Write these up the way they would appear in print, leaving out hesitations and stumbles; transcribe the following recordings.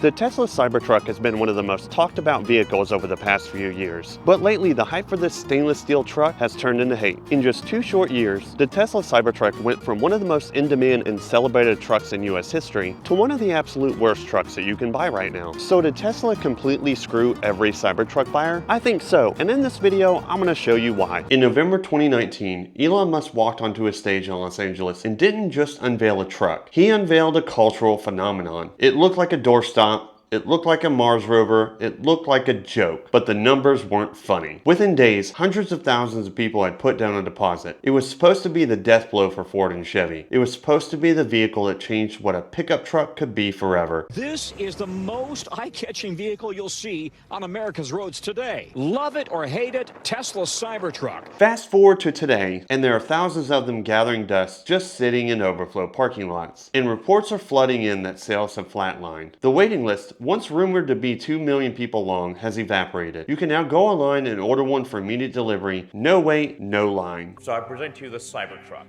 The Tesla Cybertruck has been one of the most talked about vehicles over the past few years, but lately the hype for this stainless steel truck has turned into hate. In just 2 short years, the Tesla Cybertruck went from one of the most in-demand and celebrated trucks in US history to one of the absolute worst trucks that you can buy right now. So did Tesla completely screw every Cybertruck buyer? I think so, and in this video, I'm going to show you why. In November 2019, Elon Musk walked onto a stage in Los Angeles and didn't just unveil a truck. He unveiled a cultural phenomenon. It looked like a doorstop. It looked like a Mars rover, it looked like a joke, but the numbers weren't funny. Within days, hundreds of thousands of people had put down a deposit. It was supposed to be the death blow for Ford and Chevy. It was supposed to be the vehicle that changed what a pickup truck could be forever. This is the most eye-catching vehicle you'll see on America's roads today. Love it or hate it, Tesla Cybertruck. Fast forward to today, and there are thousands of them gathering dust just sitting in overflow parking lots. And reports are flooding in that sales have flatlined. The waiting list, once rumored to be 2 million people long, has evaporated. You can now go online and order one for immediate delivery. No wait, no line. So I present to you the Cybertruck.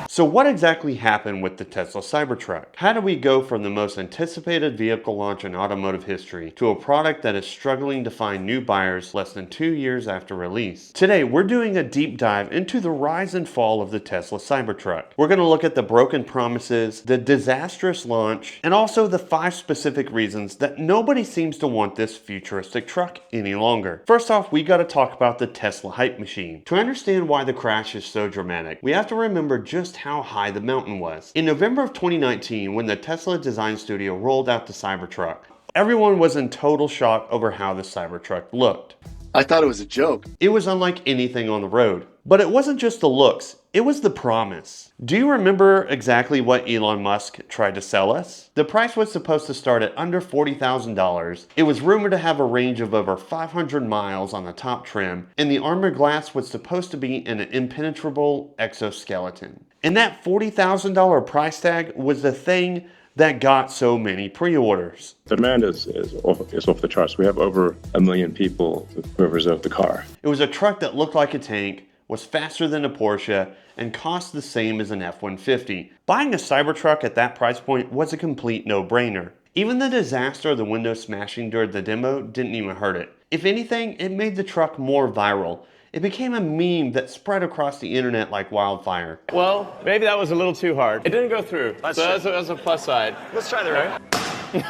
So what exactly happened with the Tesla Cybertruck? How do we go from the most anticipated vehicle launch in automotive history to a product that is struggling to find new buyers less than 2 years after release? Today, we're doing a deep dive into the rise and fall of the Tesla Cybertruck. We're going to look at the broken promises, the disastrous launch, and also the 5 specific reasons that nobody seems to want this futuristic truck any longer. First off, we got to talk about the Tesla hype machine. To understand why the crash is so dramatic, we have to remember just how high the mountain was. In November of 2019, when the Tesla design studio rolled out the Cybertruck, everyone was in total shock over how the Cybertruck looked. I thought it was a joke. It was unlike anything on the road. But it wasn't just the looks, it was the promise. Do you remember exactly what Elon Musk tried to sell us? The price was supposed to start at under $40,000. It was rumored to have a range of over 500 miles on the top trim, and the armored glass was supposed to be an impenetrable exoskeleton. And that $40,000 price tag was the thing that got so many pre-orders. The demand is off the charts. We have over 1 million people who have reserved the car. It was a truck that looked like a tank, was faster than a Porsche, and cost the same as an F-150. Buying a Cybertruck at that price point was a complete no-brainer. Even the disaster of the window smashing during the demo didn't even hurt it. If anything, it made the truck more viral. It became a meme that spread across the internet like wildfire. Well, maybe that was a little too hard. It didn't go through, so that's a plus side. Let's try the right.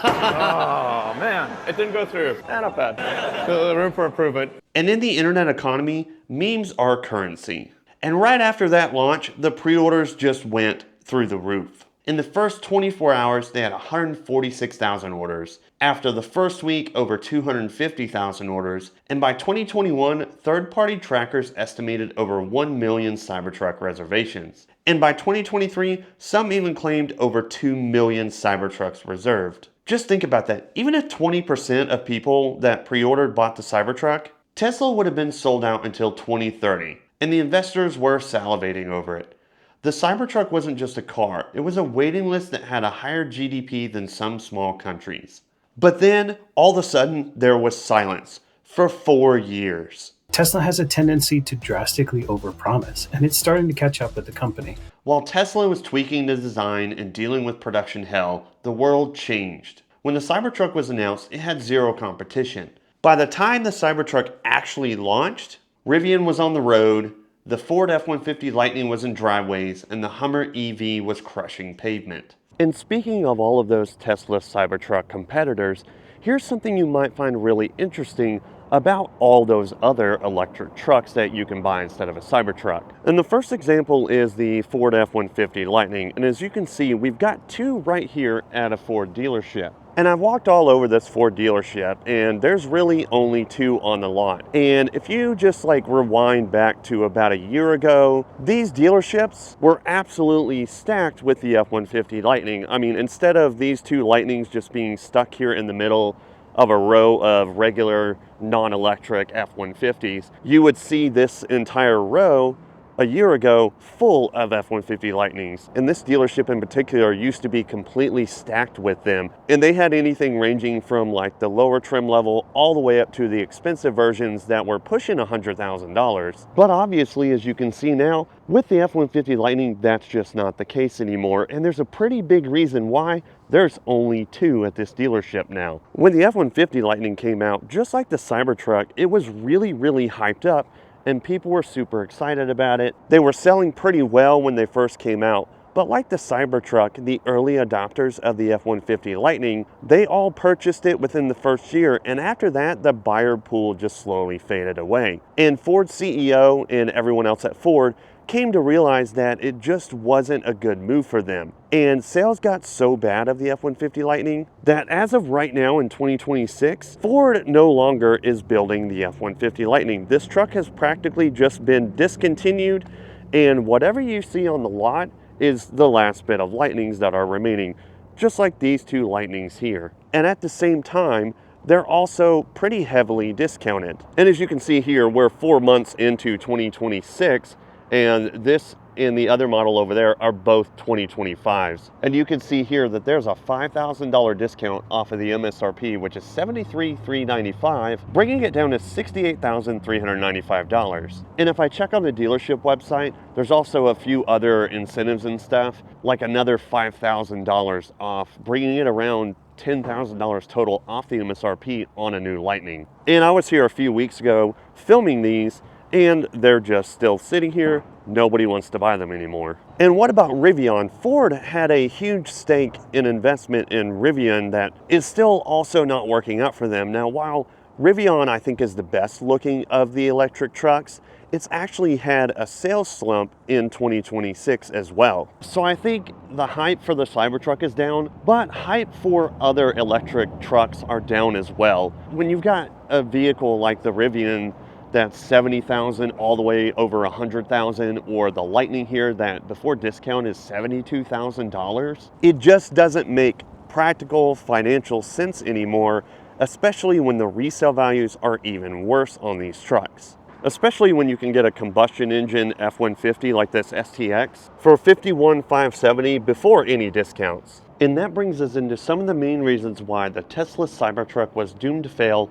Oh, man. It didn't go through. Not bad. Room for improvement. And in the internet economy, memes are currency. And right after that launch, the pre-orders just went through the roof. In the first 24 hours, they had 146,000 orders. After the first week, over 250,000 orders. And by 2021, third-party trackers estimated over 1 million Cybertruck reservations. And by 2023, some even claimed over 2 million Cybertrucks reserved. Just think about that. Even if 20% of people that pre-ordered bought the Cybertruck, Tesla would have been sold out until 2030. And the investors were salivating over it. The Cybertruck wasn't just a car, it was a waiting list that had a higher GDP than some small countries. But then, all of a sudden, there was silence for 4 years. Tesla has a tendency to drastically overpromise, and it's starting to catch up with the company. While Tesla was tweaking the design and dealing with production hell, the world changed. When the Cybertruck was announced, it had zero competition. By the time the Cybertruck actually launched, Rivian was on the road, the Ford F-150 Lightning was in driveways, and the Hummer EV was crushing pavement. And speaking of all of those Tesla Cybertruck competitors, here's something you might find really interesting about all those other electric trucks that you can buy instead of a Cybertruck. And the first example is the Ford F-150 Lightning. And as you can see, we've got 2 right here at a Ford dealership. And I've walked all over this Ford dealership, and there's really only 2 on the lot. And if you just rewind back to about a year ago, these dealerships were absolutely stacked with the F-150 Lightning. I mean, instead of these 2 Lightnings just being stuck here in the middle of a row of regular non-electric F-150s, you would see this entire row a year ago full of F-150 Lightnings, and this dealership in particular used to be completely stacked with them, and they had anything ranging from like the lower trim level all the way up to the expensive versions that were pushing $100,000. But obviously, as you can see now, with the F-150 Lightning, that's just not the case anymore, and there's a pretty big reason why. There's only two at this dealership now. When the F-150 Lightning came out, just like the Cybertruck, it was really hyped up, and people were super excited about it. They were selling pretty well when they first came out, but like the Cybertruck, the early adopters of the F-150 Lightning, they all purchased it within the first year, and after that, the buyer pool just slowly faded away. And Ford's CEO and everyone else at Ford came to realize that it just wasn't a good move for them. And sales got so bad of the F-150 Lightning that as of right now in 2026, Ford no longer is building the F-150 Lightning. This truck has practically just been discontinued, and whatever you see on the lot is the last bit of Lightnings that are remaining, just like these two Lightnings here. And at the same time, they're also pretty heavily discounted. And as you can see here, we're 4 months into 2026, and this and the other model over there are both 2025s. And you can see here that there's a $5,000 discount off of the MSRP, which is $73,395, bringing it down to $68,395. And if I check on the dealership website, there's also a few other incentives and stuff, like another $5,000 off, bringing it around $10,000 total off the MSRP on a new Lightning. And I was here a few weeks ago filming these, and they're just still sitting here. Nobody wants to buy them anymore. And what about Rivian? Ford had a huge stake in investment in Rivian that is still also not working out for them. Now, while Rivian I think is the best looking of the electric trucks, it's actually had a sales slump in 2026 as well. So I think the hype for the Cybertruck is down, but hype for other electric trucks are down as well. When you've got a vehicle like the Rivian that's $70,000 all the way over $100,000, or the Lightning here that before discount is $72,000, it just doesn't make practical financial sense anymore, especially when the resale values are even worse on these trucks. Especially when you can get a combustion engine F-150 like this STX for $51,570 before any discounts. And that brings us into some of the main reasons why the Tesla Cybertruck was doomed to fail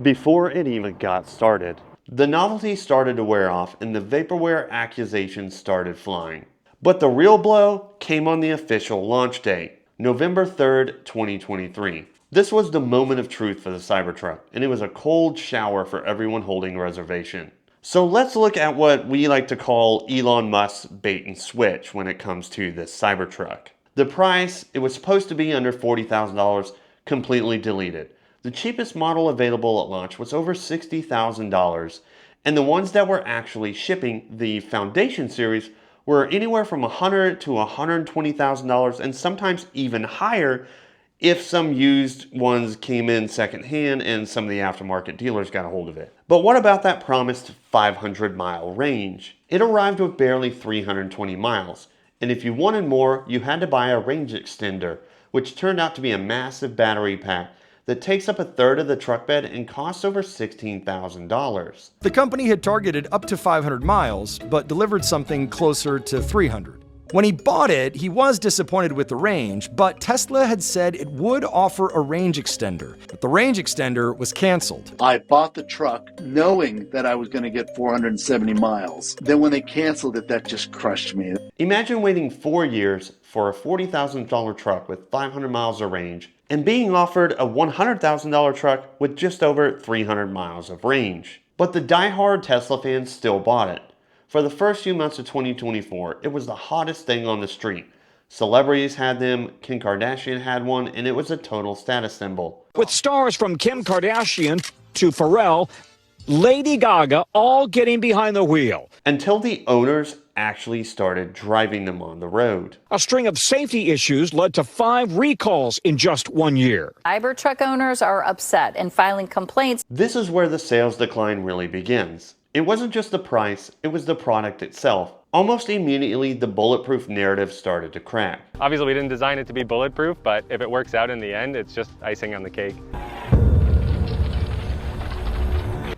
before it even got started. The novelty started to wear off and the vaporware accusations started flying. But the real blow came on the official launch date, November 3rd, 2023. This was the moment of truth for the Cybertruck, and it was a cold shower for everyone holding a reservation. So let's look at what we like to call Elon Musk's bait and switch when it comes to this Cybertruck. The price, it was supposed to be under $40,000, completely deleted. The cheapest model available at launch was over $60,000, and the ones that were actually shipping, the Foundation series, were anywhere from $100,000 to $120,000, and sometimes even higher if some used ones came in secondhand and some of the aftermarket dealers got a hold of it. But what about that promised 500-mile range? It arrived with barely 320 miles, and if you wanted more, you had to buy a range extender, which turned out to be a massive battery pack that takes up a third of the truck bed and costs over $16,000. The company had targeted up to 500 miles, but delivered something closer to 300. When he bought it, he was disappointed with the range, but Tesla had said it would offer a range extender. But the range extender was canceled. I bought the truck knowing that I was going to get 470 miles. Then when they canceled it, that just crushed me. Imagine waiting 4 years for a $40,000 truck with 500 miles of range and being offered a $100,000 truck with just over 300 miles of range. But the die-hard Tesla fans still bought it. For the first few months of 2024, it was the hottest thing on the street. Celebrities had them, Kim Kardashian had one, and it was a total status symbol. With stars from Kim Kardashian to Pharrell, Lady Gaga, all getting behind the wheel. Until the owners actually started driving them on the road. A string of safety issues led to 5 recalls in just 1 year. Cybertruck owners are upset and filing complaints. This is where the sales decline really begins. It wasn't just the price, it was the product itself. Almost immediately, the bulletproof narrative started to crack. Obviously, we didn't design it to be bulletproof, but if it works out in the end, it's just icing on the cake.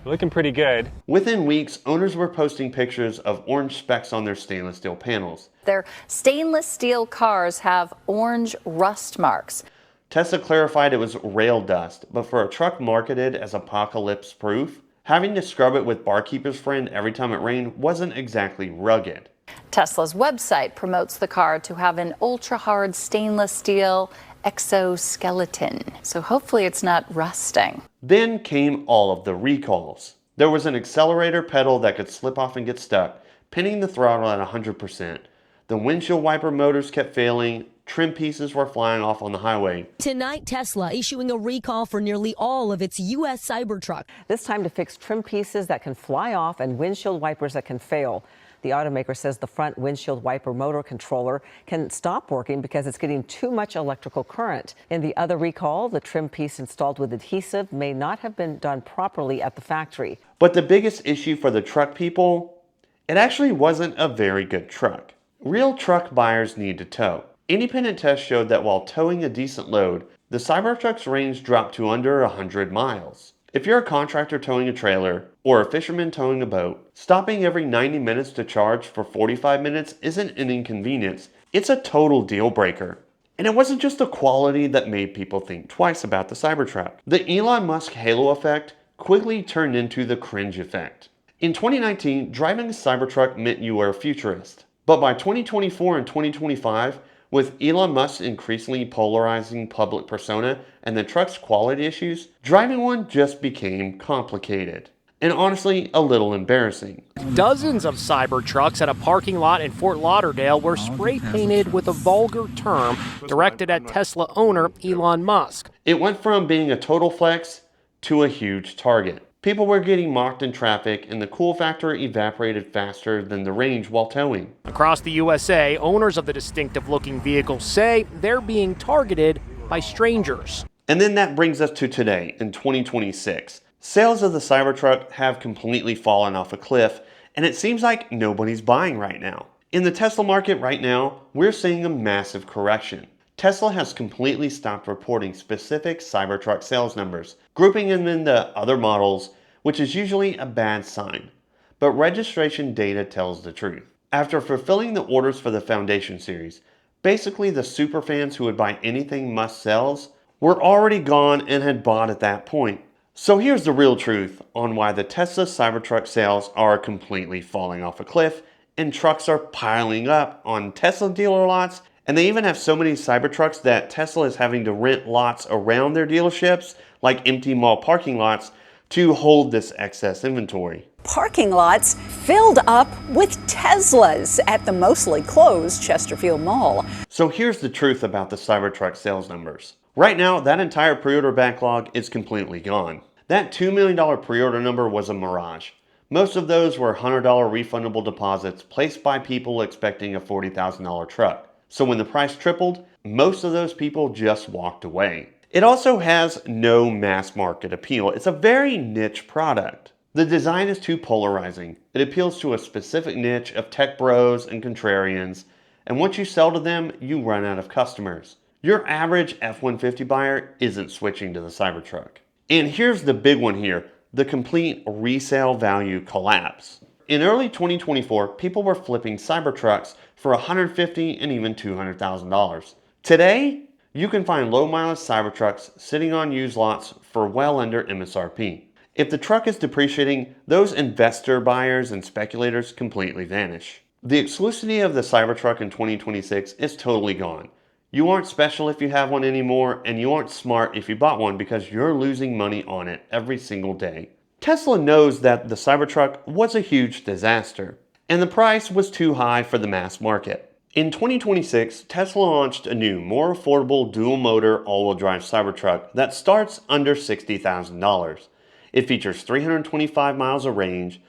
Looking pretty good. Within weeks, owners were posting pictures of orange specks on their stainless steel panels. Their stainless steel cars have orange rust marks. Tesla clarified it was rail dust, but for a truck marketed as apocalypse proof, having to scrub it with barkeeper's friend every time it rained wasn't exactly rugged. Tesla's website promotes the car to have an ultra-hard stainless steel exoskeleton, so hopefully it's not rusting. Then came all of the recalls. There was an accelerator pedal that could slip off and get stuck, pinning the throttle at 100%. The windshield wiper motors kept failing, trim pieces were flying off on the highway. Tonight, Tesla issuing a recall for nearly all of its U.S. Cybertruck. This time to fix trim pieces that can fly off and windshield wipers that can fail. The automaker says the front windshield wiper motor controller can stop working because it's getting too much electrical current. In the other recall, the trim piece installed with adhesive may not have been done properly at the factory. But the biggest issue for the truck people, it actually wasn't a very good truck. Real truck buyers need to tow. Independent tests showed that while towing a decent load, the Cybertruck's range dropped to under 100 miles. If you're a contractor towing a trailer or a fisherman towing a boat, stopping every 90 minutes to charge for 45 minutes isn't an inconvenience, it's a total deal breaker. And it wasn't just the quality that made people think twice about the Cybertruck. The Elon Musk halo effect quickly turned into the cringe effect. In 2019, driving a Cybertruck meant you were a futurist. But by 2024 and 2025, with Elon Musk's increasingly polarizing public persona and the truck's quality issues, driving one just became complicated. And honestly, a little embarrassing. Dozens of Cybertrucks at a parking lot in Fort Lauderdale were spray painted with a vulgar term directed at Tesla owner Elon Musk. It went from being a total flex to a huge target. People were getting mocked in traffic, and the cool factor evaporated faster than the range while towing. Across the USA, owners of the distinctive-looking vehicles say they're being targeted by strangers. And then that brings us to today, in 2026. Sales of the Cybertruck have completely fallen off a cliff, and it seems like nobody's buying right now. In the Tesla market right now, we're seeing a massive correction. Tesla has completely stopped reporting specific Cybertruck sales numbers, grouping them into other models, which is usually a bad sign. But registration data tells the truth. After fulfilling the orders for the Foundation series, basically the superfans who would buy anything Musk sells were already gone and had bought at that point. So here's the real truth on why the Tesla Cybertruck sales are completely falling off a cliff and trucks are piling up on Tesla dealer lots. And they even have so many Cybertrucks that Tesla is having to rent lots around their dealerships, like empty mall parking lots, to hold this excess inventory. Parking lots filled up with Teslas at the mostly closed Chesterfield Mall. So here's the truth about the Cybertruck sales numbers. Right now, that entire pre-order backlog is completely gone. That $2 million pre-order number was a mirage. Most of those were $100 refundable deposits placed by people expecting a $40,000 truck. So when the price tripled, most of those people just walked away. It also has no mass market appeal. It's a very niche product. The design is too polarizing. It appeals to a specific niche of tech bros and contrarians, and once you sell to them, you run out of customers. Your average F-150 buyer isn't switching to the Cybertruck. And here's the big one here, the complete resale value collapse. In early 2024, people were flipping Cybertrucks for $150,000 and even $200,000. Today, you can find low-mileage Cybertrucks sitting on used lots for well under MSRP. If the truck is depreciating, those investor buyers and speculators completely vanish. The exclusivity of the Cybertruck in 2026 is totally gone. You aren't special if you have one anymore, and you aren't smart if you bought one because you're losing money on it every single day. Tesla knows that the Cybertruck was a huge disaster, and the price was too high for the mass market. In 2026, Tesla launched a new, more affordable dual-motor all-wheel drive Cybertruck that starts under $60,000. It features 325 miles of range,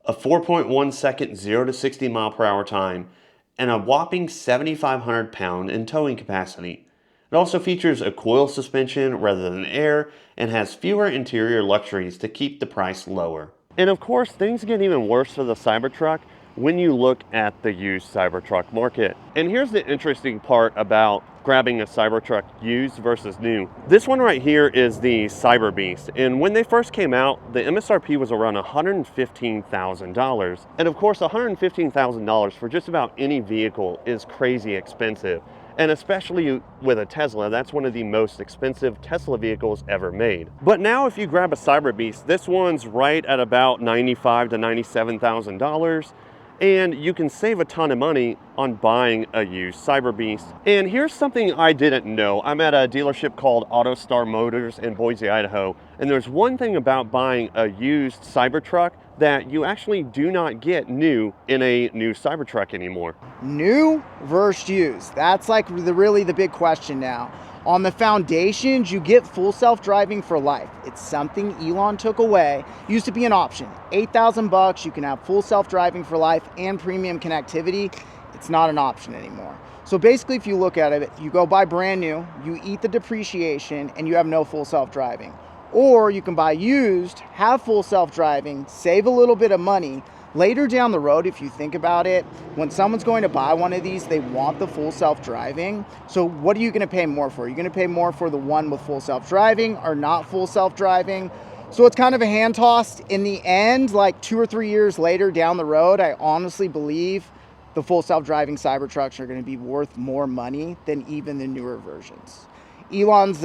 a 4.1 second 0 to 60 mile per hour time, and a whopping 7,500 pound in towing capacity. It also features a coil suspension rather than air and has fewer interior luxuries to keep the price lower. And of course, things get even worse for the Cybertruck when you look at the used Cybertruck market. And here's the interesting part about grabbing a Cybertruck used versus new. This one right here is the Cyber Beast, and when they first came out, the MSRP was around $115,000. And of course, $115,000 for just about any vehicle is crazy expensive. And especially with a Tesla, that's one of the most expensive Tesla vehicles ever made. But now if you grab a Cyber Beast, this one's right at about $95,000 to $97,000. And you can save a ton of money on buying a used Cyber Beast. And here's something I didn't know. I'm at a dealership called AutoStar Motors in Boise, Idaho. And there's one thing about buying a used Cybertruck that you actually do not get new in a new Cybertruck anymore. New versus used. That's like really the big question now. On the foundations, you get full self-driving for life. It's something Elon took away. Used to be an option. $8,000, you can have full self-driving for life and premium connectivity. It's not an option anymore. So basically, if you look at it, you go buy brand new, you eat the depreciation, and you have no full self-driving. Or you can buy used, have full self-driving, save a little bit of money. Later down the road, if you think about it, when someone's going to buy one of these, they want the full self-driving. So what are you going to pay more for? You're going to pay more for the one with full self-driving or not full self-driving. So it's kind of a hand toss. In the end, like 2 or 3 years later down the road, I honestly believe the full self-driving Cybertrucks are going to be worth more money than even the newer versions. Elon's,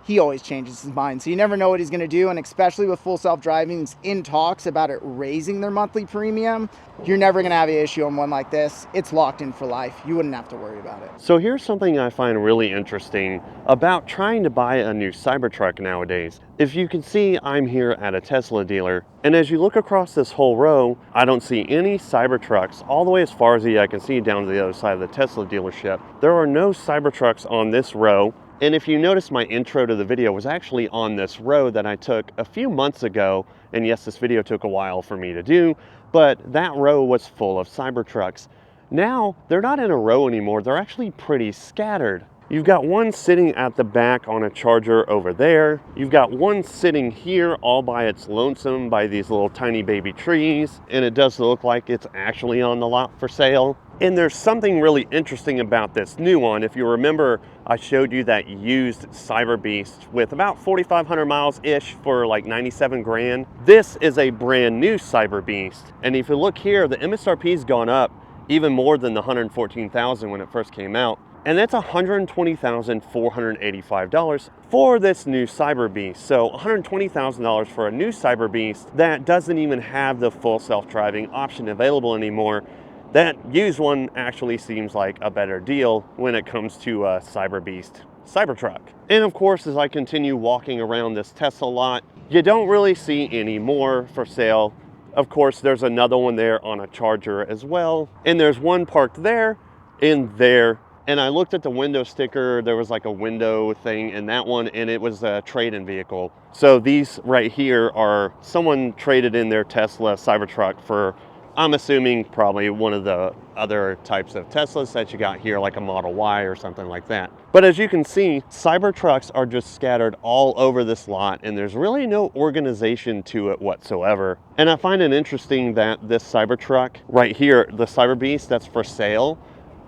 he always changes his mind, so you never know what he's going to do, and especially with full self-driving, he's in talks about it raising their monthly premium. You're never going to have an issue on one like this. It's locked in for life. You wouldn't have to worry about it. So here's something I find really interesting about trying to buy a new Cybertruck nowadays. If you can see, I'm here at a Tesla dealer, and as you look across this whole row, I don't see any Cybertrucks all the way as far as I can see down to the other side of the Tesla dealership. There are no Cybertrucks on this row. And if you notice, my intro to the video was actually on this road that I took a few months ago. And yes, this video took a while for me to do, but that row was full of Cybertrucks. Now, they're not in a row anymore. They're actually pretty scattered. You've got one sitting at the back on a Charger over there. You've got one sitting here all by its lonesome by these little tiny baby trees. And it does look like it's actually on the lot for sale. And there's something really interesting about this new one. If you remember, I showed you that used Cyber Beast with about 4,500 miles-ish for like 97 grand. This is a brand new Cyber Beast. And if you look here, the MSRP's gone up even more than the $114,000 when it first came out. And that's $120,485 for this new Cyber Beast. So $120,000 for a new Cyber Beast that doesn't even have the full self-driving option available anymore. That used one actually seems like a better deal when it comes to a Cyber Beast Cybertruck. And of course, as I continue walking around this Tesla lot, you don't really see any more for sale. Of course, there's another one there on a Charger as well. And there's one parked there and there. And I looked at the window sticker, there was like a window thing in that one, and it was a trade-in vehicle. So these right here are, someone traded in their Tesla Cybertruck for, I'm assuming, probably one of the other types of Teslas that you got here, like a Model Y or something like that. But as you can see, Cybertrucks are just scattered all over this lot, and there's really no organization to it whatsoever. And I find it interesting that this Cybertruck right here, the Cyber Beast that's for sale,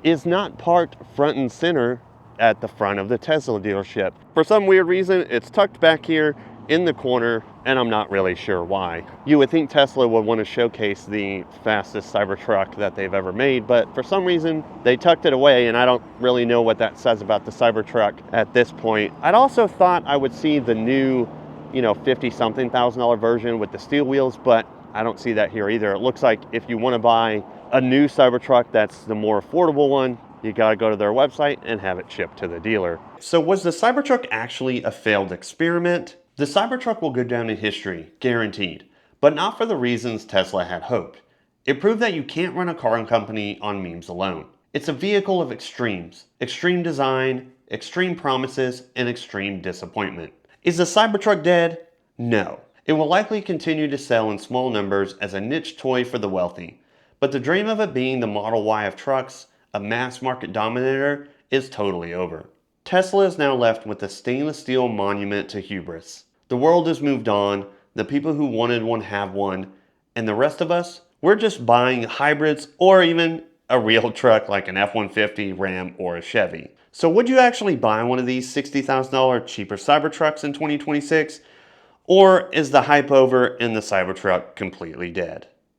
is not parked front and center at the front of the Tesla dealership. For some weird reason, it's tucked back here in the corner, and I'm not really sure why. You would think Tesla would want to showcase the fastest Cybertruck that they've ever made, but for some reason, they tucked it away, and I don't really know what that says about the Cybertruck at this point. I'd also thought I would see the new, $50-something thousand version with the steel wheels, but I don't see that here either. It looks like if you want to buy a new Cybertruck that's the more affordable one, you gotta go to their website and have it shipped to the dealer. So was the Cybertruck actually a failed experiment? The Cybertruck will go down in history, guaranteed, but not for the reasons Tesla had hoped. It proved that you can't run a car company on memes alone. It's a vehicle of extremes, extreme design, extreme promises, and extreme disappointment. Is the Cybertruck dead? No. It will likely continue to sell in small numbers as a niche toy for the wealthy. But the dream of it being the Model Y of trucks, a mass market dominator, is totally over. Tesla is now left with a stainless steel monument to hubris. The world has moved on, the people who wanted one have one, and the rest of us, We're just buying hybrids or even a real truck like an F-150, Ram, or a Chevy. So would you actually buy one of these $60,000 cheaper Cybertrucks in 2026? Or is the hype over and the Cybertruck completely dead?